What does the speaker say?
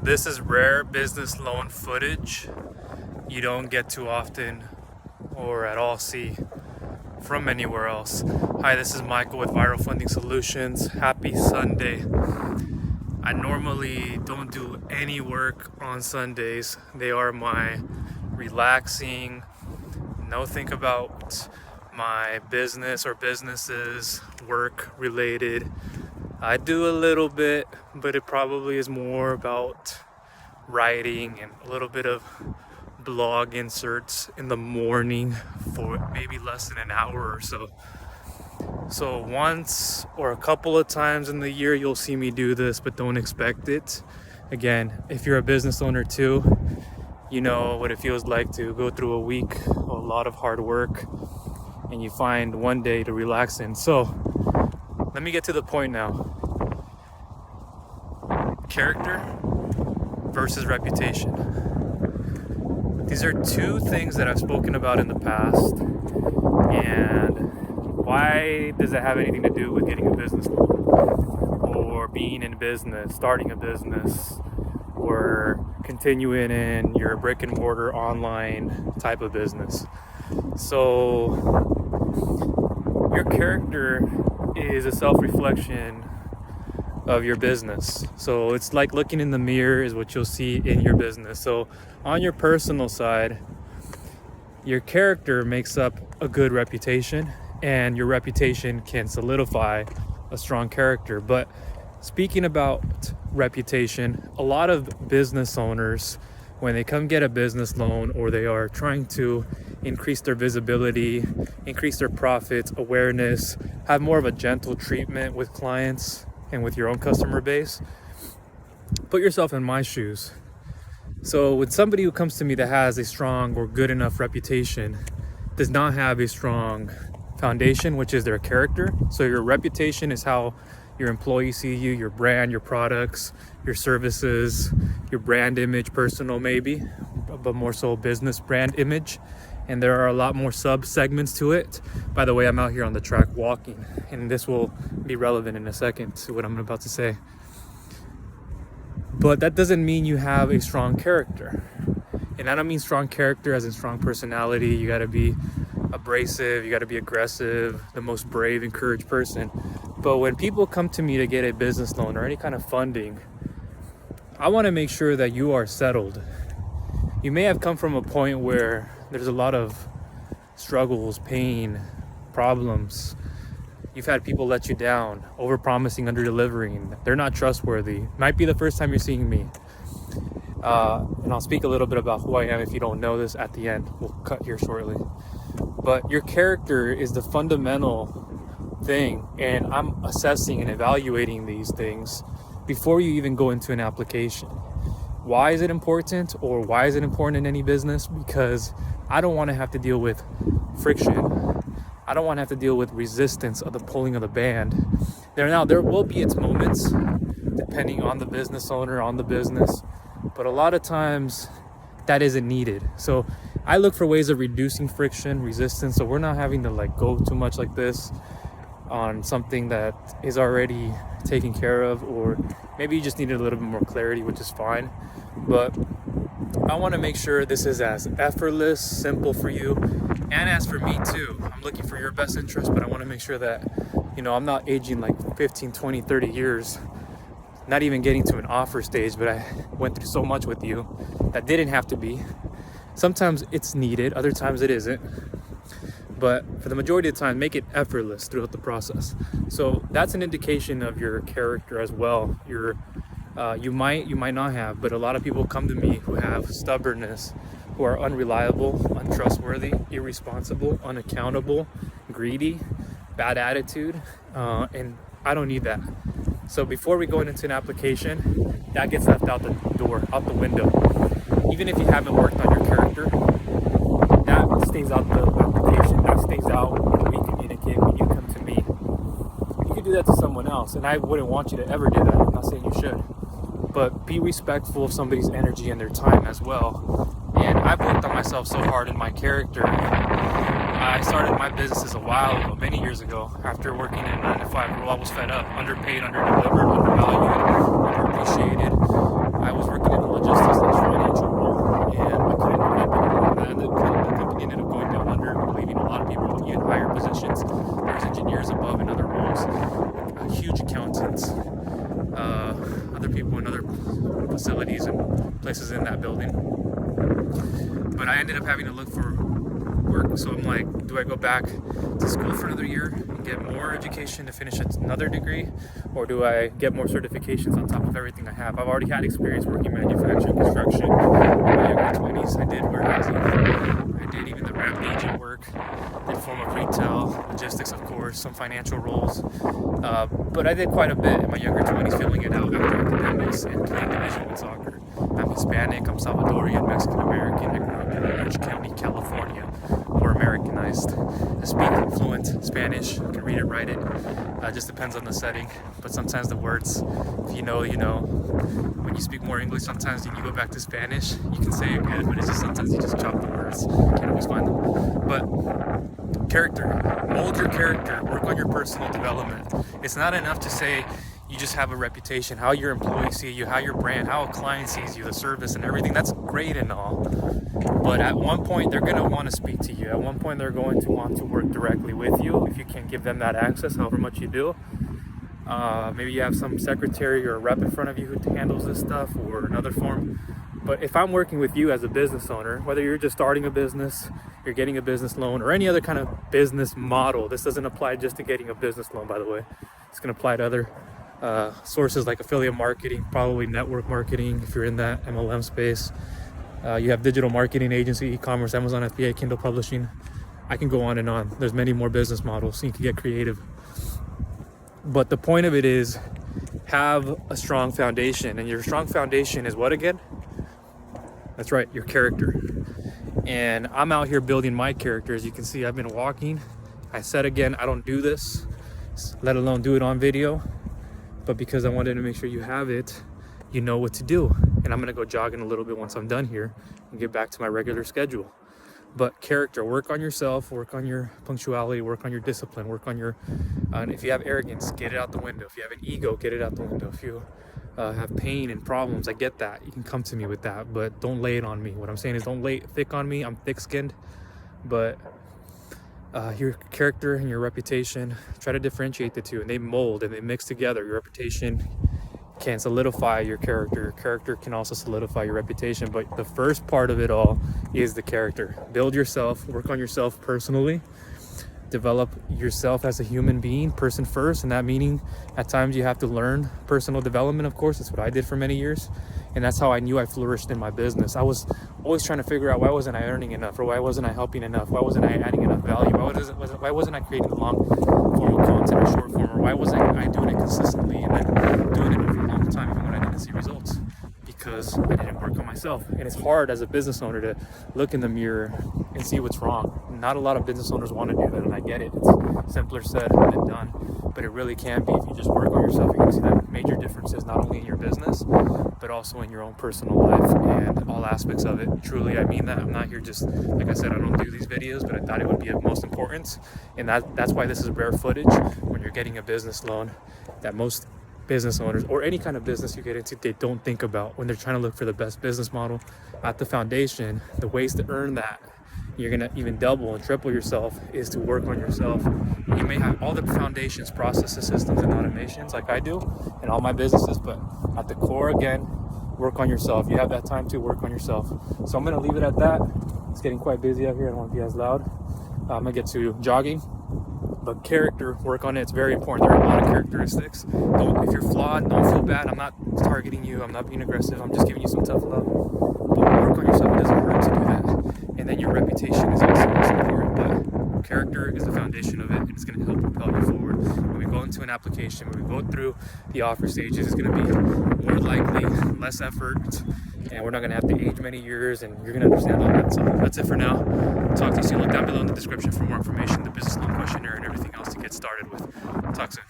This is rare business loan footage you don't get too often or at all see from anywhere else. Hi, this is Michael with Viral Funding Solutions. Happy Sunday. I normally don't do any work on Sundays. They are my relaxing, no think about my business or businesses, work related. I do a little bit, but it probably is more about writing and a little bit of blog inserts in the morning for maybe less than an hour or so. So once or a couple of times in the year you'll see me do this, but don't expect it. Again, if you're a business owner too, you know what it feels like to go through a week, a lot of hard work, and you find one day to relax in. So let me get to the point now. Character versus reputation. These are two things that I've spoken about in the past. And why does it have anything to do with getting a business loan or being in business, starting a business, or continuing in your brick and mortar online type of business? So your character is a self-reflection of your business. So it's like looking in the mirror is what you'll see in your business. So on your personal side, your character makes up a good reputation, and your reputation can solidify a strong character. But speaking about reputation, a lot of business owners, when they come get a business loan or they are trying to increase their visibility, increase their profits, awareness, have more of a gentle treatment with clients and with your own customer base. Put yourself in my shoes. So with somebody who comes to me that has a strong or good enough reputation, does not have a strong foundation, which is their character. So your reputation is how your employees see you, your brand, your products, your services, your brand image, personal maybe, but more so business brand image. And there are a lot more sub segments to it. By the way, I'm out here on the track walking, and this will be relevant in a second to what I'm about to say. But that doesn't mean you have a strong character. And I don't mean strong character as in strong personality. You gotta be abrasive, you gotta be aggressive, the most brave, encouraged person. But when people come to me to get a business loan or any kind of funding, I wanna make sure that you are settled. You may have come from a point where there's a lot of struggles, pain, problems. You've had people let you down, over-promising, under-delivering. They're not trustworthy. Might be the first time you're seeing me. And I'll speak a little bit about who I am if you don't know this at the end. We'll cut here shortly. But your character is the fundamental thing, and I'm assessing and evaluating these things before you even go into an application. Why is it important, or why is it important in any business? Because I don't want to have to deal with friction. I don't want to have to deal with resistance of the pulling of the band. There will be its moments, depending on the business owner, on the business, but a lot of times that isn't needed. So I look for ways of reducing friction, resistance, so we're not having to go too much like this on something that is already taken care of, or maybe you just needed a little bit more clarity, which is fine. But I want to make sure this is as effortless, simple for you, and as for me too. I'm looking for your best interest, but I want to make sure that, I'm not aging like 15, 20, 30 years, not even getting to an offer stage, but I went through so much with you that didn't have to be. Sometimes it's needed, other times it isn't. But for the majority of the time, make it effortless throughout the process. So that's an indication of your character as well. You might not have, but a lot of people come to me who have stubbornness, who are unreliable, untrustworthy, irresponsible, unaccountable, greedy, bad attitude, and I don't need that. So before we go into an application, that gets left out the door, out the window. Even if you haven't worked on your character, that stays out the application, that stays out when we communicate, when you come to me. You could do that to someone else, and I wouldn't want you to ever do that. I'm not saying you should. But be respectful of somebody's energy and their time as well. And I've worked on myself so hard in my character. I started my businesses a while ago, many years ago, after working in a 9-to-5 role. I was fed up, underpaid, underdelivered, undervalued, underappreciated. I was working in facilities and places in that building. But I ended up having to look for work. So I'm like, do I go back to school for another year and get more education to finish another degree? Or do I get more certifications on top of everything I have? I've already had experience working manufacturing, construction. In my younger 20s, I did warehousing. I did even the rep agent work, did form of retail, logistics, of course, some financial roles. But I did quite a bit in my younger 20s, filling it out after academics and playing Division I soccer. I'm Hispanic, I'm Salvadorian, Mexican American. I grew up in Orange County, California, more Americanized. I speak fluent Spanish, I can read it, write it. Just depends on the setting. But sometimes the words, if you know, you know. When you speak more English, sometimes you go back to Spanish, you can say it good, but it's just sometimes you just chop the words. Can't always find them. But character, mold your character, work on your personal development. It's not enough to say you just have a reputation, how your employees see you, how your brand, how a client sees you, the service and everything. That's great and all. But at one point, they're going to want to speak to you. At one point, they're going to want to work directly with you if you can't give them that access, however much you do. Maybe you have some secretary or a rep in front of you who handles this stuff or another form. But if I'm working with you as a business owner, whether you're just starting a business, you're getting a business loan, or any other kind of business model, this doesn't apply just to getting a business loan, by the way. It's going to apply to other sources like affiliate marketing, probably network marketing if you're in that MLM space. You have digital marketing agency, e-commerce, Amazon FBA, Kindle publishing. I can go on and on. There's many more business models, so you can get creative. But the point of it is have a strong foundation, and your strong foundation is what again? That's right, your character. And I'm out here building my character. As you can see, I've been walking. I said again, I don't do this, let alone do it on video. But because I wanted to make sure you have it, you know what to do. And I'm gonna go jogging a little bit once I'm done here and get back to my regular schedule. But character, work on yourself, work on your punctuality, work on your discipline, work on your, and if you have arrogance, get it out the window. If you have an ego, get it out the window. If you have pain and problems, I get that. You can come to me with that, but don't lay it on me. What I'm saying is don't lay it thick on me. I'm thick-skinned, but your character and your reputation, try to differentiate the two, and they mold and they mix together. Your reputation can solidify your character. Your character can also solidify your reputation, but the first part of it all is the character. Build yourself, work on yourself personally, develop yourself as a human being, person first, and that meaning at times you have to learn personal development, of course. That's what I did for many years, and that's how I knew I flourished in my business. I was always trying to figure out why wasn't I earning enough, or why wasn't I helping enough, why wasn't I adding enough value, why wasn't I creating the long form of content or short form, or why wasn't I doing it consistently and then doing it over a long time even when I didn't see results, because I didn't work on myself. And it's hard as a business owner to look in the mirror and see what's wrong. Not a lot of business owners want to do that, and I get it. It's simpler said than done, but it really can be. If you just work on yourself, you can see that major differences not only in your business but also in your own personal life and all aspects of it. Truly, I mean that. I'm not here just, like I said, I don't do these videos, but I thought it would be of most importance, and that's why this is rare footage when you're getting a business loan that most business owners or any kind of business you get into, they don't think about when they're trying to look for the best business model. At the foundation, the ways to earn that, you're gonna even double and triple yourself, is to work on yourself. You may have all the foundations, processes, systems, and automations like I do in all my businesses, but at the core, again, work on yourself. You have that time to work on yourself. So I'm gonna leave it at that. It's getting quite busy out here. I don't want to be as loud. I'm gonna get to jogging. But character, work on it. It's very important. There are a lot of characteristics. If you're flawed, don't feel bad. I'm not targeting you. I'm not being aggressive. I'm just giving you some tough love. But work on yourself. It doesn't hurt to do that. And then your reputation is also most important. But character is the foundation of it, and it's going to help propel you forward. When we go into an application, when we go through the offer stages, it's going to be more likely, less effort, and we're not going to have to age many years, and you're going to understand all that. So that's it for now. Talk to you soon. Look down below in the description for more information, the business loan questionnaire, and everything else to get started with. Talk soon.